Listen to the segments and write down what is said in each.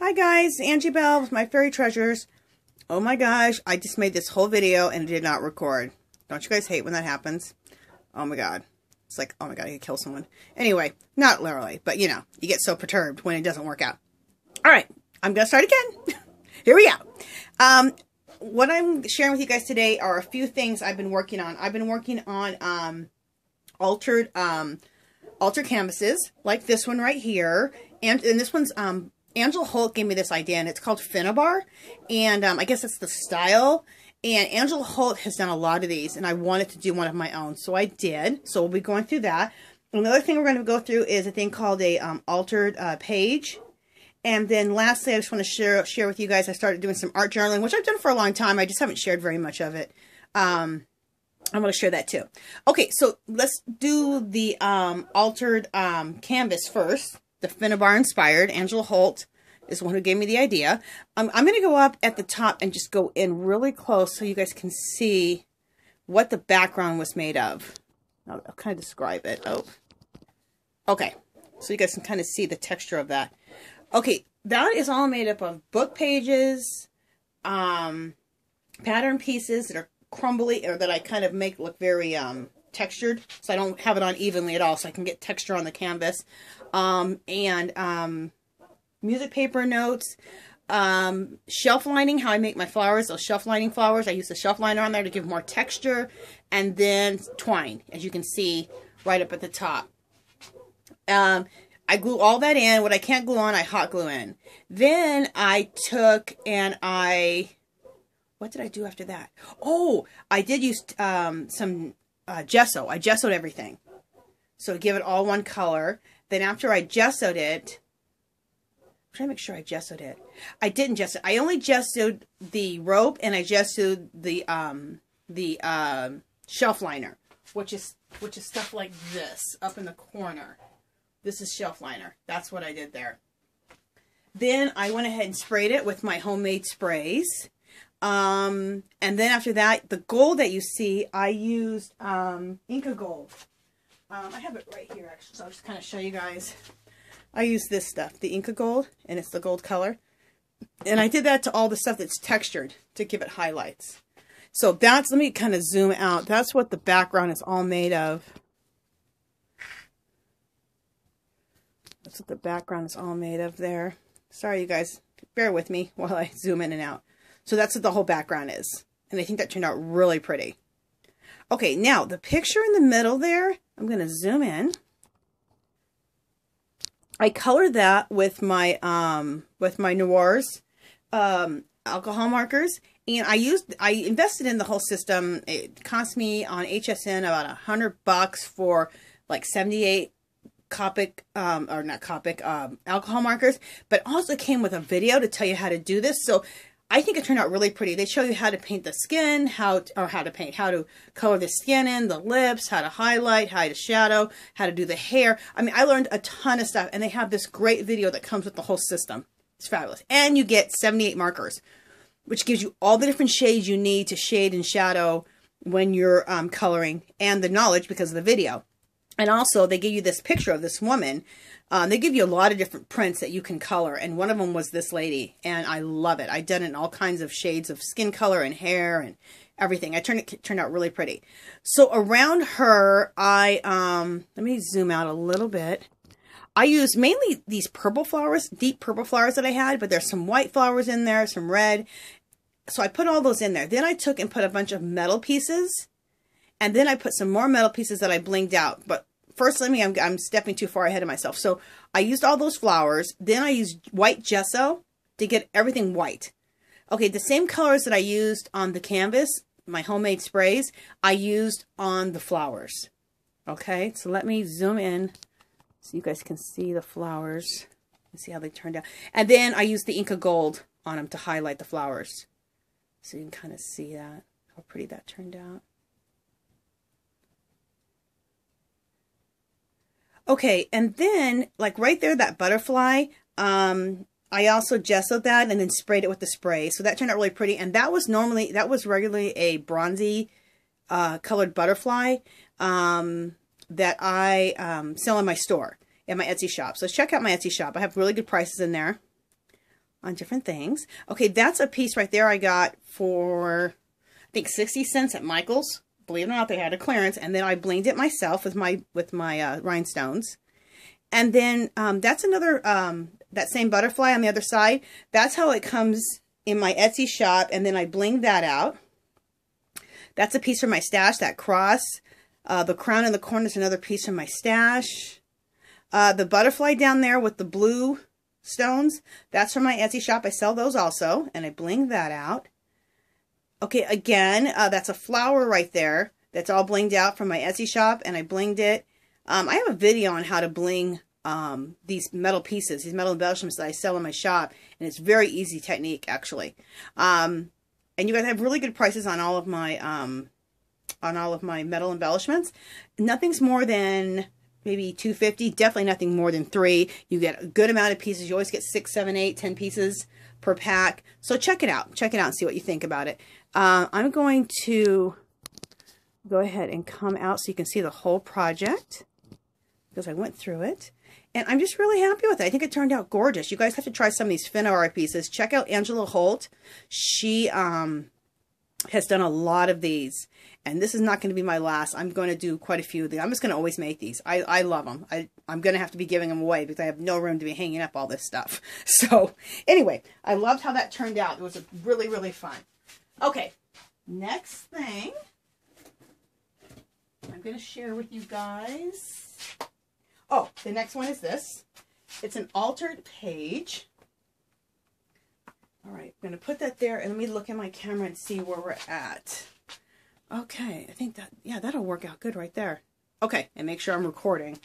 Hi guys, Angie Bell with my fairy treasures. Oh my gosh, I just made this whole video and it did not record. Don't you guys hate when that happens? Oh my god. It's like, oh my god, I could kill someone. Anyway, not literally, but you know, you get so perturbed when it doesn't work out. Alright, I'm gonna start again. Here we go. What I'm sharing with you guys today are a few things I've been working on. I've been working on altered canvases, like this one right here. And this one's Angela Holt gave me this idea, and it's called Finnabar, and I guess it's the style. And Angela Holt has done a lot of these, and I wanted to do one of my own, so I did. So we'll be going through that. Another thing we're going to go through is a thing called a altered page. And then lastly, I just want to share with you guys, I started doing some art journaling, which I've done for a long time. I just haven't shared very much of it. I'm going to share that too. Okay, so let's do the altered canvas first. The Finnabar inspired. Angela Holt is the one who gave me the idea. I'm going to go up at the top and just go in really close so you guys can see what the background was made of. I'll kind of describe it. Oh, okay. So you guys can kind of see the texture of that. Okay, that is all made up of book pages, pattern pieces that are crumbly, or that I kind of make look very textured, so I don't have it on evenly at all, so I can get texture on the canvas, and music paper notes, shelf lining, how I make my flowers, those shelf lining flowers. I use the shelf liner on there to give more texture, and then twine, as you can see right up at the top. I glue all that in. What I can't glue on, I hot glue in. Then I took and what did I do after that? Oh, I did use some gesso. I gessoed everything, so give it all one color. Then after I gessoed it, I'm trying to make sure I gessoed it. I didn't gesso. I only gessoed the rope, and I gessoed the shelf liner, which is stuff like this up in the corner. This is shelf liner. That's what I did there. Then I went ahead and sprayed it with my homemade sprays. And then after that, the gold that you see, I used Inca Gold. I have it right here, actually, so I'll just kind of show you guys. I use this stuff, the Inca Gold, and it's the gold color. And I did that to all the stuff that's textured to give it highlights. So that's, let me kind of zoom out. That's what the background is all made of. That's what the background is all made of there. Sorry, you guys. Bear with me while I zoom in and out. So that's what the whole background is. And I think that turned out really pretty. Okay, now the picture in the middle there, I'm going to zoom in. I colored that with my Noirs alcohol markers. And I invested in the whole system. It cost me on HSN about $100 for like 78 Copic, or not Copic, alcohol markers, but also came with a video to tell you how to do this. So I think it turned out really pretty. They show you how to paint the skin, how to color the skin in, the lips, how to highlight, how to shadow, how to do the hair. I mean, I learned a ton of stuff, and they have this great video that comes with the whole system. It's fabulous. And you get 78 markers, which gives you all the different shades you need to shade and shadow when you're coloring, and the knowledge because of the video. And also, they give you this picture of this woman. They give you a lot of different prints that you can color. And one of them was this lady. And I love it. I've done it in all kinds of shades of skin color and hair and everything. It turned out really pretty. So around her, let me zoom out a little bit. I used mainly these purple flowers, deep purple flowers that I had. But there's some white flowers in there, some red. So I put all those in there. Then I took and put a bunch of metal pieces. And then I put some more metal pieces that I blinged out. But first, I'm stepping too far ahead of myself. So I used all those flowers. Then I used white gesso to get everything white. Okay, the same colors that I used on the canvas, my homemade sprays, I used on the flowers. Okay, so let me zoom in so you guys can see the flowers and see how they turned out. And then I used the Inca Gold on them to highlight the flowers. So you can kind of see that, how pretty that turned out. Okay, and then, like right there, that butterfly, I also gessoed that and then sprayed it with the spray. So that turned out really pretty. And that was regularly a bronzy colored butterfly that I sell in my store, in my Etsy shop. So check out my Etsy shop. I have really good prices in there. on different things. Okay, that's a piece right there I got for, I think, 60 cents at Michael's. Believe it or not, they had a clearance, and then I blinged it myself with my rhinestones. And then that's another, that same butterfly on the other side. That's how it comes in my Etsy shop, and then I blinged that out. That's a piece from my stash, that cross. The crown in the corner is another piece from my stash. The butterfly down there with the blue stones, that's from my Etsy shop. I sell those also, and I blinged that out. Okay, again, that's a flower right there. That's all blinged out from my Etsy shop, and I blinged it. I have a video on how to bling these metal pieces, these metal embellishments that I sell in my shop, and it's very easy technique, actually. And you guys have really good prices on all of my metal embellishments. Nothing's more than maybe $2.50. Definitely nothing more than $3. You get a good amount of pieces. You always get 6, 7, 8, 10 pieces per pack. So check it out. Check it out and see what you think about it. I'm going to go ahead and come out so you can see the whole project, because I went through it. And I'm just really happy with it. I think it turned out gorgeous. You guys have to try some of these Finna art pieces. Check out Angela Holt. She has done a lot of these. And this is not going to be my last. I'm going to do quite a few of these. I'm just going to always make these. I love them. I'm going to have to be giving them away because I have no room to be hanging up all this stuff. So anyway, I loved how that turned out. It was really, really fun. Okay, next thing I'm going to share with you guys. Oh, the next one is this. It's an altered page. All right, I'm going to put that there, and let me look at my camera and see where we're at. Okay, I think that, yeah, that'll work out good right there. Okay, and make sure I'm recording.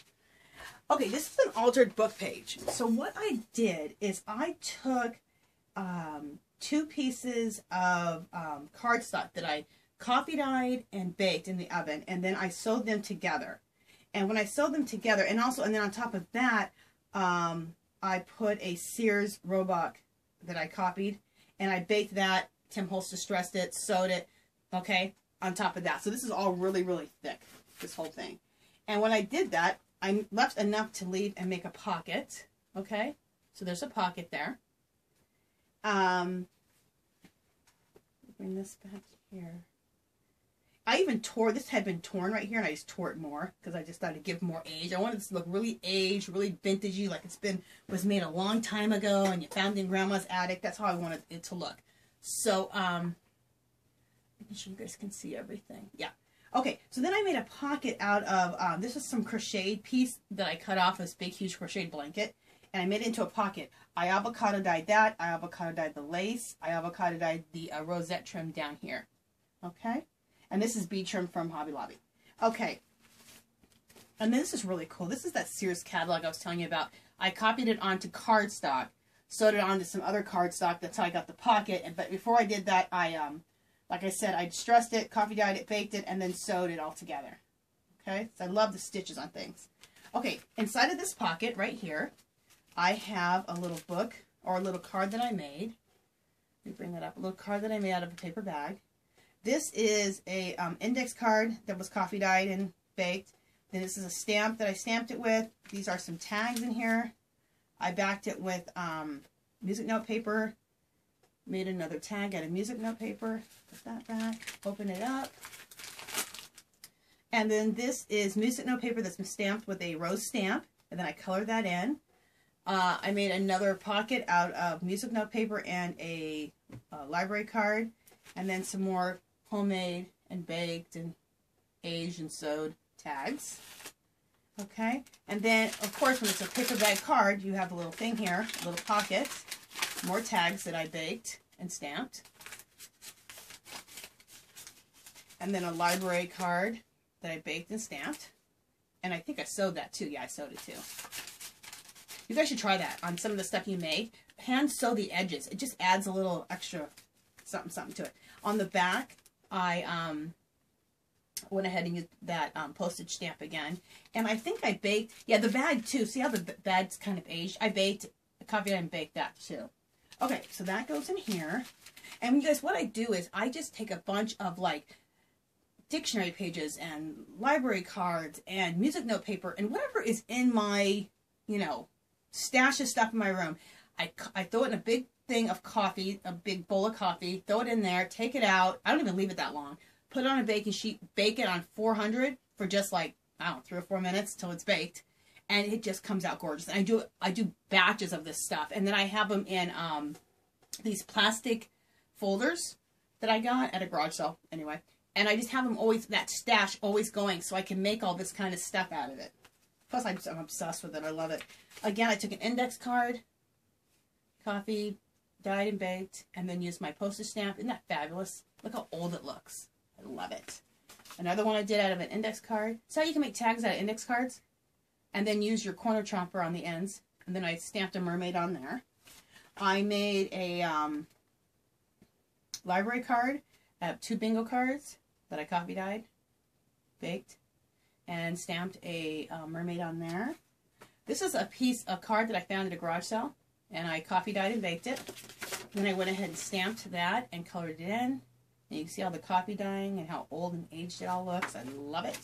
Okay, this is an altered book page. So what I did is I took 2 pieces of cardstock that I coffee dyed and baked in the oven, and then I sewed them together. And when I sewed them together, and then on top of that, I put a Sears Roebuck that I copied, and I baked that. Tim Holst distressed it, sewed it, okay, on top of that. So this is all really, really thick, this whole thing. And when I did that, I left enough to leave and make a pocket, okay? So there's a pocket there. Bring this back here. I even tore, this had been torn right here, and I just tore it more because I just thought it'd give more age. I wanted this to look really aged, really vintagey, like was made a long time ago and you found it in grandma's attic. That's how I wanted it to look. So, I'm sure you guys can see everything. Yeah. Okay, so then I made a pocket out of, this is some crocheted piece that I cut off this big, huge crocheted blanket, and I made it into a pocket. I avocado dyed that. I avocado dyed the lace. I avocado dyed the rosette trim down here. Okay? And this is bead trim from Hobby Lobby. Okay. And this is really cool. This is that Sears catalog I was telling you about. I copied it onto cardstock, sewed it onto some other cardstock. That's how I got the pocket. But before I did that, like I said, I distressed it, coffee dyed it, baked it, and then sewed it all together. Okay? So I love the stitches on things. Okay, inside of this pocket right here, I have a little book or a little card that I made. Let me bring that up. A little card that I made out of a paper bag. This is a index card that was coffee dyed and baked. Then this is a stamp that I stamped it with. These are some tags in here. I backed it with music note paper. Made another tag out of music note paper. Put that back. Open it up. And then this is music note paper that's been stamped with a rose stamp. And then I colored that in. I made another pocket out of music note paper and a library card. And then some more homemade and baked and aged and sewed tags. Okay. And then, of course, when it's a paper bag card, you have a little thing here, a little pocket. More tags that I baked and stamped. And then a library card that I baked and stamped. And I think I sewed that too. Yeah, I sewed it too. You guys should try that on some of the stuff you make. Hand sew the edges. It just adds a little extra something to it. On the back, I went ahead and used that postage stamp again. And I think I baked, yeah, the bag too. See how the bag's kind of aged? I baked, coffee and baked that too. Okay, so that goes in here. And you guys, what I do is I just take a bunch of like dictionary pages and library cards and music note paper and whatever is in my, you know, stash of stuff in my room. I throw it in a big thing of coffee, a big bowl of coffee, throw it in there, take it out. I don't even leave it that long. Put it on a baking sheet, bake it on 400 for just like, I don't know, 3 or 4 minutes till it's baked. And it just comes out gorgeous. And I do batches of this stuff. And then I have them in these plastic folders that I got at a garage sale anyway. And I just have them always, that stash always going so I can make all this kind of stuff out of it. Plus I'm obsessed with it. I love it. Again, I took an index card, coffee, dyed and baked, and then used my postage stamp. Isn't that fabulous? Look how old it looks. I love it. Another one I did out of an index card. So you can make tags out of index cards and then use your corner chomper on the ends. And then I stamped a mermaid on there. I made a library card. I have 2 bingo cards that I coffee dyed, baked, and stamped a mermaid on there. This is a card that I found at a garage sale, and I coffee dyed and baked it. Then I went ahead and stamped that and colored it in. And you can see all the coffee dyeing and how old and aged it all looks. I love it.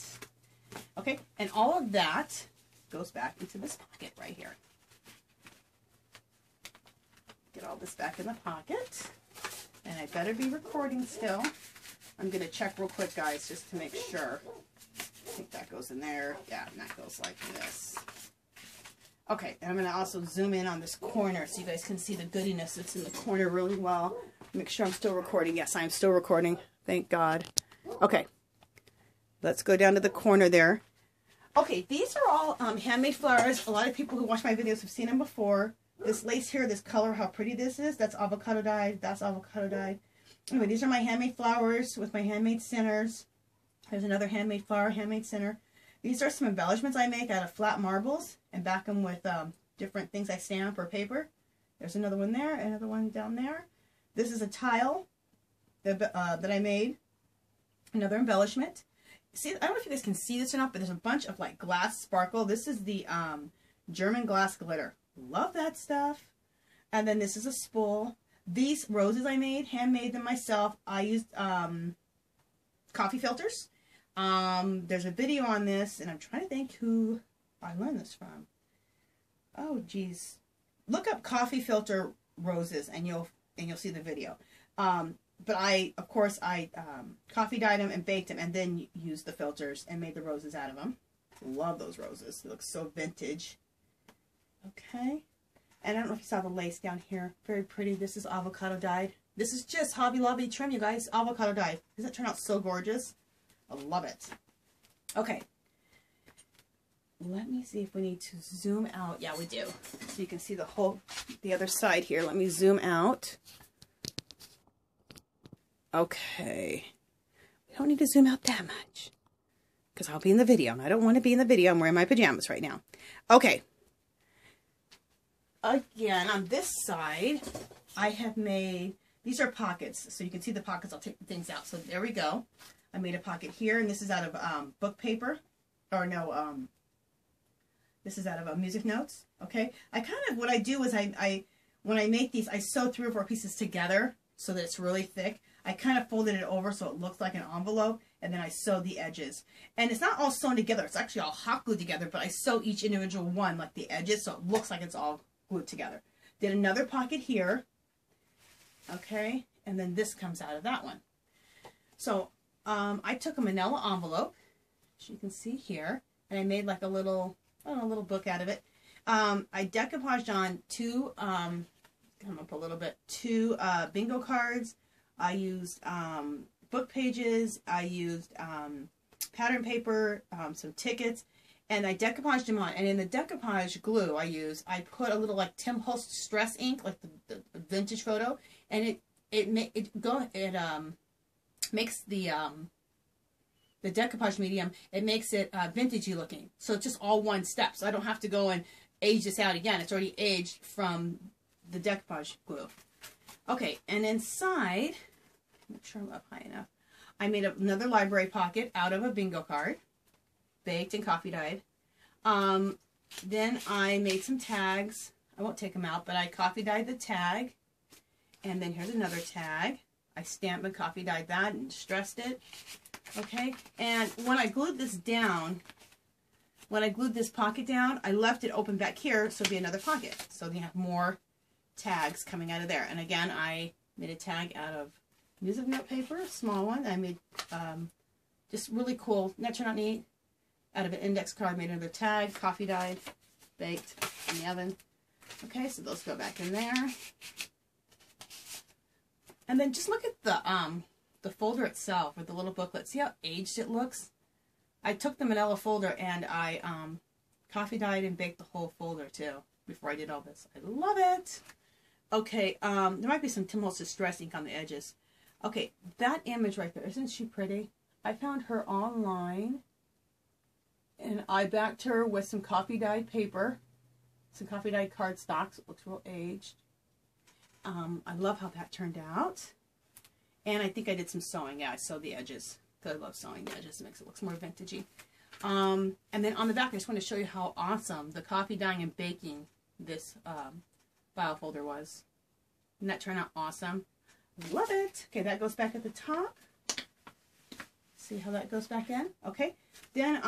Okay, and all of that goes back into this pocket right here. Get all this back in the pocket. And I better be recording still. I'm going to check real quick, guys, just to make sure. I think that goes in there. Yeah, and that goes like this. Okay, and I'm going to also zoom in on this corner so you guys can see the goodiness that's in the corner really well. Make sure I'm still recording. Yes, I'm still recording. Thank God. Okay, let's go down to the corner there. Okay, these are all handmade flowers. A lot of people who watch my videos have seen them before. This lace here, this color, how pretty this is. That's avocado dyed. That's avocado dyed. Anyway, these are my handmade flowers with my handmade centers. There's another handmade flower, handmade center. These are some embellishments I make out of flat marbles and back them with different things I stamp or paper. There's another one there, another one down there. This is a tile that I made. Another embellishment. See, I don't know if you guys can see this or not, but there's a bunch of like glass sparkle. This is the German glass glitter. Love that stuff. And then this is a spool. These roses I made, handmade them myself. I used coffee filters. There's a video on this, and I'm trying to think who I learned this from. Oh, geez. Look up coffee filter roses, and you'll see the video. But of course, I coffee dyed them and baked them, and then used the filters and made the roses out of them. Love those roses. They look so vintage. Okay. And I don't know if you saw the lace down here. Very pretty. This is avocado dyed. This is just Hobby Lobby trim, you guys. Avocado dyed. Doesn't it turn out so gorgeous? I love it. Okay. Let me see if we need to zoom out. Yeah, we do. So you can see the other side here. Let me zoom out. Okay. We don't need to zoom out that much, because I'll be in the video, and I don't want to be in the video. I'm wearing my pajamas right now. Okay. Again, on this side, I have made, these are pockets, so you can see the pockets. I'll take the things out. So there we go. I made a pocket here, and this is out of book paper, or no, this is out of music notes. Okay, what I do is when I make these, I sew 3 or 4 pieces together so that it's really thick. I kind of folded it over so it looks like an envelope, and then I sew the edges. And it's not all sewn together. It's actually all hot glued together, but I sew each individual one, like the edges, so it looks like it's all glued together. Did another pocket here. Okay, and then this comes out of that one. So I took a manila envelope, as you can see here, and I made like a little, I don't know, a little book out of it. I decoupaged on 2, come up a little bit, 2 bingo cards. I used book pages. I used pattern paper, some tickets, and I decoupaged them on. And in the decoupage glue I put a little like Tim Holtz Stress ink, like the vintage photo, and it makes the decoupage medium, it makes it vintagey looking. So it's just all one step. So I don't have to go and age this out again. It's already aged from the decoupage glue. Okay, and inside, make sure I'm up high enough, I made another library pocket out of a bingo card, baked and coffee dyed. Then I made some tags. I won't take them out, but I coffee dyed the tag. And then here's another tag. I stamped and coffee dyed that and stressed it. Okay, and when I glued this down, when I glued this pocket down, I left it open back here, so it'd be another pocket. So you have more tags coming out of there. And again, I made a tag out of music note paper, small one. I made just really cool. That turned out neat. Out of an index card, I made another tag, coffee dyed, baked in the oven. Okay, so those go back in there. And then just look at the folder itself, or the little booklet. See how aged it looks? I took the manila folder and I coffee dyed and baked the whole folder too before I did all this. I love it. Okay, there might be some Tim Holtz Distress ink on the edges. Okay, that image right there, isn't she pretty? I found her online. And I backed her with some coffee dyed paper, some coffee dyed cardstocks. It looks real aged. I love how that turned out. And I think I did some sewing. Yeah, I sewed the edges. Because I love sewing the edges. It makes it look more vintagey. And then on the back, I just want to show you how awesome the coffee dyeing and baking this file folder was. Didn't that turn out awesome? Love it. Okay, that goes back at the top. See how that goes back in? Okay. Then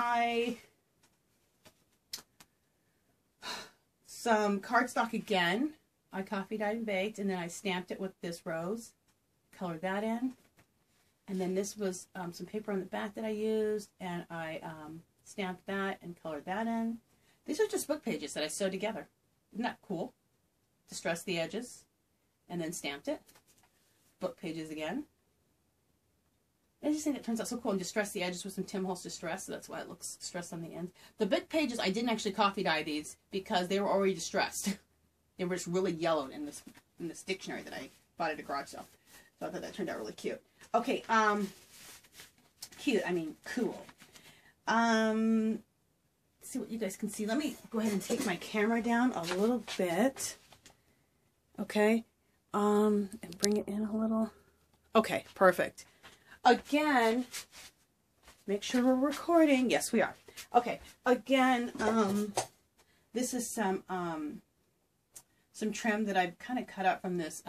some cardstock again. I coffee dyed and baked, and then I stamped it with this rose. Colored that in. And then this was some paper on the back that I used, and I stamped that and colored that in. These are just book pages that I sewed together. Isn't that cool? Distressed the edges, and then stamped it. Book pages again. I just think it turns out so cool, and distress the edges with some Tim Holtz Distress, so that's why it looks distressed on the ends. The big pages, I didn't actually coffee dye these because they were already distressed. They were just really yellowed in this dictionary that I bought at a garage sale. So I thought that turned out really cute. Okay, cute, I mean cool. Let's see what you guys can see. Let me go ahead and take my camera down a little bit. Okay, and bring it in a little. Okay, perfect. Again, make sure we're recording. Yes, we are. Okay. Again, this is some trim that I've kind of cut out from this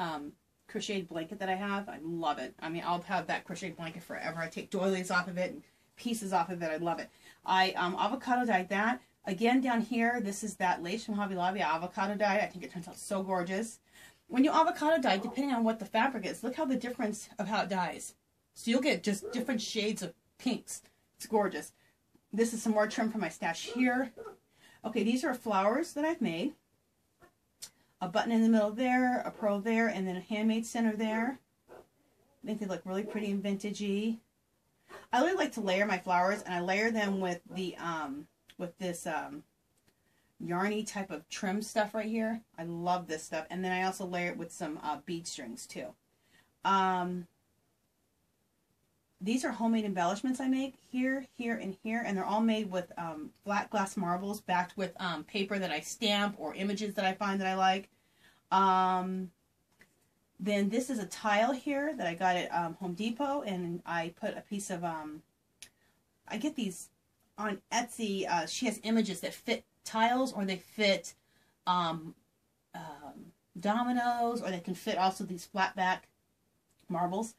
crocheted blanket that I have. I love it. I mean, I'll have that crocheted blanket forever. I take doilies off of it and pieces off of it. I love it. I avocado dyed that. Again, down here, this is that lace from Hobby Lobby. I avocado dyed. I think it turns out so gorgeous. When you avocado dye, depending on what the fabric is, look how the difference of how it dyes. So you'll get just different shades of pinks. It's gorgeous. This is some more trim from my stash here. Okay, these are flowers that I've made. A button in the middle there, a pearl there, and then a handmade center there. I think they look really pretty and vintagey. I really like to layer my flowers, and I layer them with the with this yarny type of trim stuff right here. I love this stuff. And then I also layer it with some bead strings too. These are homemade embellishments I make here, here, and here, and they're all made with flat glass marbles backed with paper that I stamp or images that I find that I like. Then this is a tile here that I got at Home Depot, and I put a piece of, I get these on Etsy. She has images that fit tiles, or they fit dominoes, or they can fit also these flat back marbles.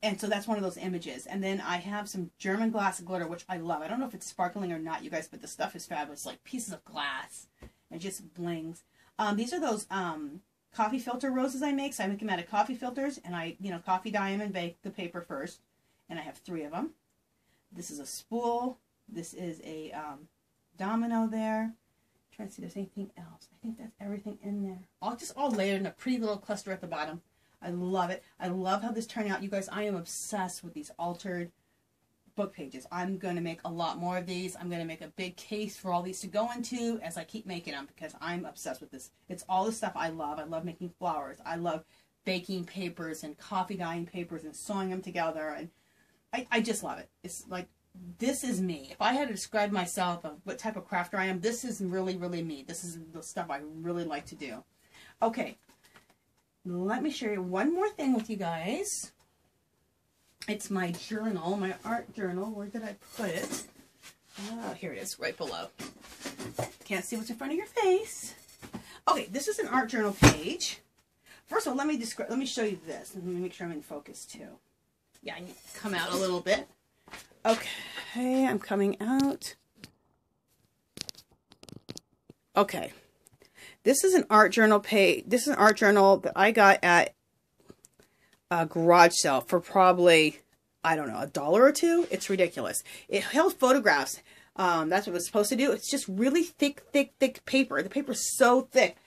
And so that's one of those images. And then I have some German glass glitter, which I love. I don't know if it's sparkling or not, you guys, but the stuff is fabulous. Like pieces of glass. It just blings. These are those coffee filter roses I make. So I make them out of coffee filters, and I, coffee dye them and bake the paper first. And I have 3 of them. This is a spool. This is a domino there. I'm trying to see if there's anything else. I think that's everything in there. All layered in a pretty little cluster at the bottom. I love it. I love how this turned out. You guys, I am obsessed with these altered book pages. I'm going to make a lot more of these. I'm going to make a big case for all these to go into as I keep making them, because I'm obsessed with this. It's all the stuff I love. I love making flowers. I love baking papers and coffee dyeing papers and sewing them together. And I just love it. It's like, this is me. If I had to describe myself of what type of crafter I am, this is really, really me. This is the stuff I really like to do. Okay. Let me share one more thing with you guys. It's my journal, my art journal. Where did I put it? Oh, here it is, right below. Can't see what's in front of your face. Okay, this is an art journal page. First of all, let me show you this, and let me make sure I'm in focus too. Yeah, I need to come out a little bit. Okay, I'm coming out. Okay. This is an art journal page. This is an art journal that I got at a garage sale for probably, I don't know, $1 or $2. It's ridiculous. It held photographs. That's what it was supposed to do. It's just really thick paper. The paper is so thick.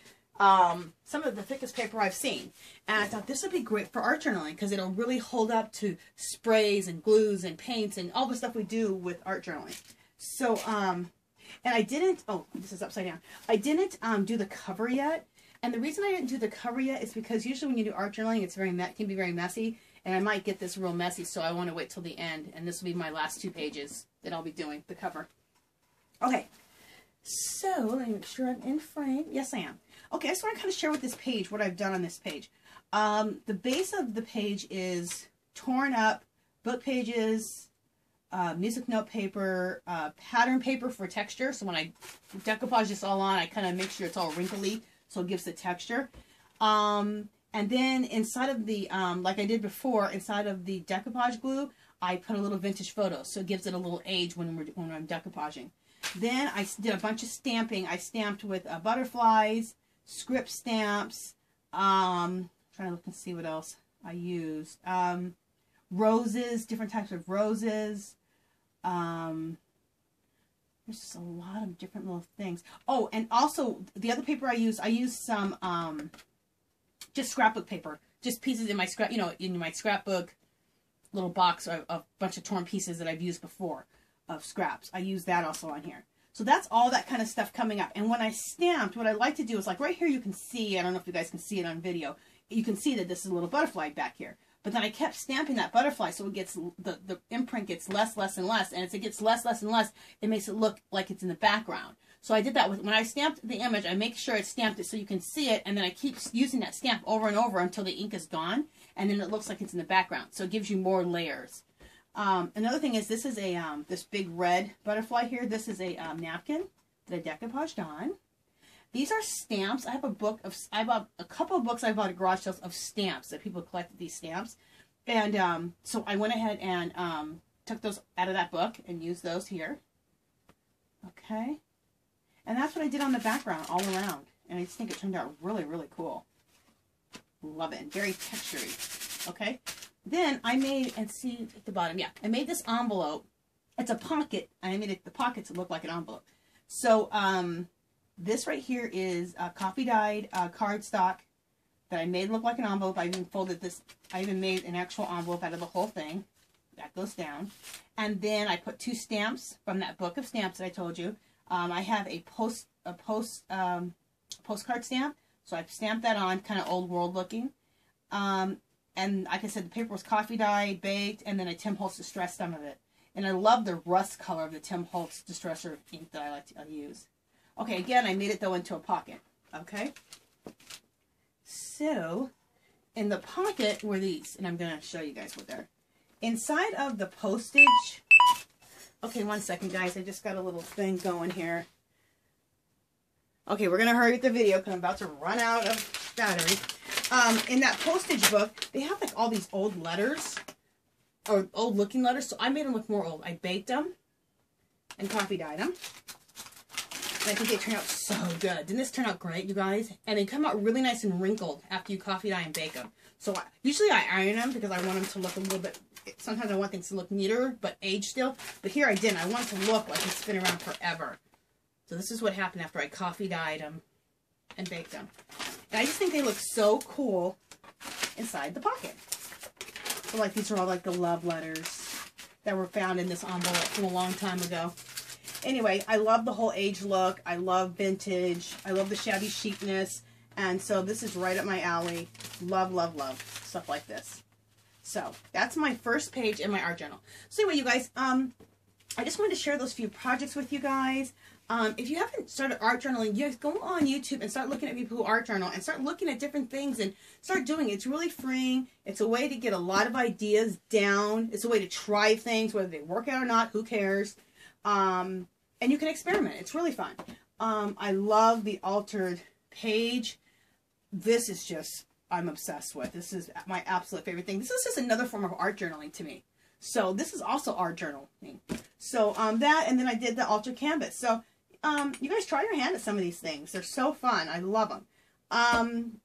Some of the thickest paper I've seen. And I thought this would be great for art journaling because it'll really hold up to sprays and glues and paints and all the stuff we do with art journaling. So, and I didn't, oh, this is upside down. I didn't do the cover yet. And the reason I didn't do the cover yet is because usually when you do art journaling, it's can be very messy. And I might get this real messy, so I want to wait till the end. And this will be my last 2 pages that I'll be doing, the cover. Okay. So, let me make sure I'm in frame. Yes, I am. Okay, I just want to kind of share with this page what I've done on this page. The base of the page is torn up book pages, music note paper, pattern paper for texture. So when I decoupage this all on, I kind of make sure it's all wrinkly so it gives the texture. And then inside of the, like I did before, inside of the decoupage glue, I put a little vintage photo. So it gives it a little age when I'm decoupaging. Then I did a bunch of stamping. I stamped with butterflies, script stamps, trying to look and see what else I used. Roses, different types of roses. There's just a lot of different little things. Oh, and also the other paper I used some just scrapbook paper, just pieces in my in my scrapbook little box of a bunch of torn pieces that I've used before of scraps. I use that also on here. So that's all that kind of stuff coming up. And when I stamped, what I like to do is, like right here you can see, I don't know if you guys can see it on video, you can see that this is a little butterfly back here. But then I kept stamping that butterfly so it gets, the imprint gets less and less. And as it gets less and less, it makes it look like it's in the background. So I did that when I stamped the image, I make sure it's stamped it so you can see it. And then I keep using that stamp over and over until the ink is gone. And then it looks like it's in the background. So it gives you more layers. Another thing is this is a this big red butterfly here. This is a napkin that I decoupaged on. These are stamps. I have a couple of books I bought at garage sales of stamps that people collected these stamps, and so I went ahead and took those out of that book and used those here. Okay, and that's what I did on the background all around, and I just think it turned out really cool. Love it, and very textury. Okay. Then I made, and see at the bottom, yeah, I made this envelope. It's a pocket, and I made the pocket to look like an envelope. So, this right here is a coffee dyed cardstock that I made look like an envelope. I even folded this, I even made an actual envelope out of the whole thing. That goes down. And then I put 2 stamps from that book of stamps that I told you. I have a postcard stamp, so I've stamped that on, kind of old world looking. And like I said, the paper was coffee dyed, baked, and then a Tim Holtz distress some of it. And I love the rust color of the Tim Holtz Distresser ink that I like to use. Okay, again, I made it, though, into a pocket. Okay? So, in the pocket were these, and I'm going to show you guys what they're. Inside of the postage... Okay, one second, guys. I just got a little thing going here. Okay, we're going to hurry with the video because I'm about to run out of battery. In that postage book, they have like all these old letters, or old looking letters, so I made them look more old. I baked them and coffee dyed them. And I think they turned out so good. Didn't this turn out great, you guys? And they come out really nice and wrinkled after you coffee dye and bake them. So usually I iron them because I want them to look a little bit, sometimes I want things to look neater, but aged still. But here I didn't. I want it to look like it's been around forever. So this is what happened after I coffee dyed them and baked them. And I just think they look so cool inside the pocket. So like these are all like the love letters that were found in this envelope from a long time ago. Anyway, I love the whole age look. I love vintage. I love the shabby chicness. And so this is right up my alley. Love stuff like this. So that's my first page in my art journal. So anyway, you guys, I just wanted to share those few projects with you guys. If you haven't started art journaling, you guys go on YouTube and start looking at people who art journal and start looking at different things and start doing it. It's really freeing. It's a way to get a lot of ideas down. It's a way to try things, whether they work out or not, who cares? And you can experiment. It's really fun. I love the altered page. This is just, I'm obsessed with. This is my absolute favorite thing. This is just another form of art journaling to me. So this is also art journaling. So that, and then I did the altered canvas. So you guys try your hand at some of these things. They're so fun. I love them.